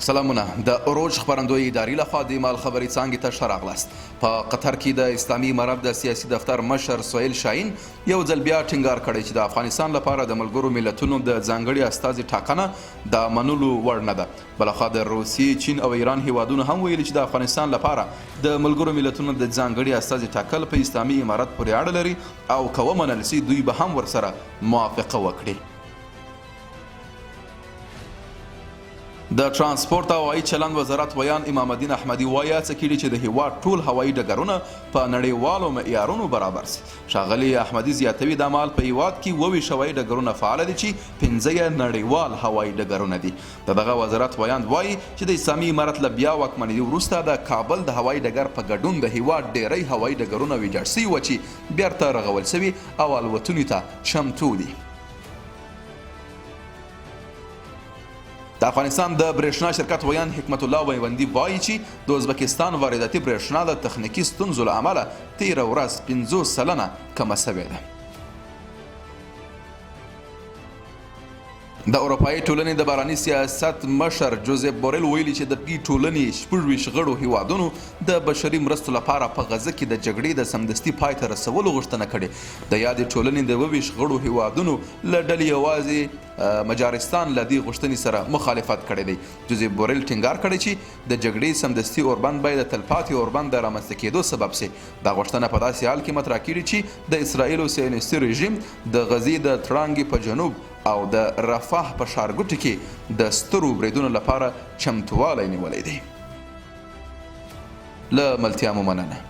سلامونه. د اوروج خبرندوی ادارې لخوا د مال خبري څانګې ته ښه راغلاست. په قطر کې د اسلامي امارت د سیاسي دفتر مشر سهیل شاهین یو ځل بیا ټینګار کړی چې د افغانستان لپاره د ملګرو ملتونو د ځانګړي استازي ټاکنه د منلو وړ نه ده. بلخوا د روسیې، چین او ایران هیوادونو هم ویلي چې د افغانستان لپاره د ملګرو ملتونو د ځانګړي استازي ټاکل په اسلامي امارت پورې اړه لري او که ومنل سي دوی به هم ورسره موافقه وکړي. د ترانسپورت او هوایي چلند وزارت ویان امام الدین احمدي وایي هڅه کړې چې د هیواد ټول هوایي ډګرونه په نړیوالو معیارونو برابر سي. ښاغلي احمدي زیاتوي دا مهال په هیواد کې 28 هوایي ډګرونه فعال دي چې 15 یې نړیوال هوایي ډګرونه دي. دغه وزارت ویان وایي چې د اسلامي امارت له بیا واکمنۍ وروسته د کابل د هوایي ډګر په ګډون د هیواد ډیری هوایي ډګرونه ویجاړ سوي وو چې بیرته رغول سوي او الوتنې ته چمتو دي. د افغانستان د برېښنا شرکت ویان حکمت الله ویوندي وایي چې د ازبکستان وارداتي برېښنا د تخنیکي ستونزو له امله تېره ورځ 50 سلنه کمه سوې ده. د اروپایي ټولنې د بهرني سیاست مشر جوزیف بوریل ویلي چې د دې ټولنې 26 غړو هیوادونو د بشري مرستو لپاره په غزه کې د جګړې د سمدستي پای ته رسولو غوښتنه کړې. د یادې ټولنې د 22 غړو هیوادونو له ډلې یوازې مجارستان له دې غوښتنې سره مخالفت کړی دی. جوزیف بوریل ټینګار کړی چې د جګړې سمدستي اوربند باید د تلپاتې اوربند د رامنځته کېدو سبب سي. دا غوښتنه په داسې حال کې مطرح کړې چې د اسرائیلو صهیونیستي رژیم د غزې د تړانګې په جنوب او د رفح په ښارګوټي کې د سترو بریدونو لپاره چمتوالی نیولی دی. له ملتیا مو مننه.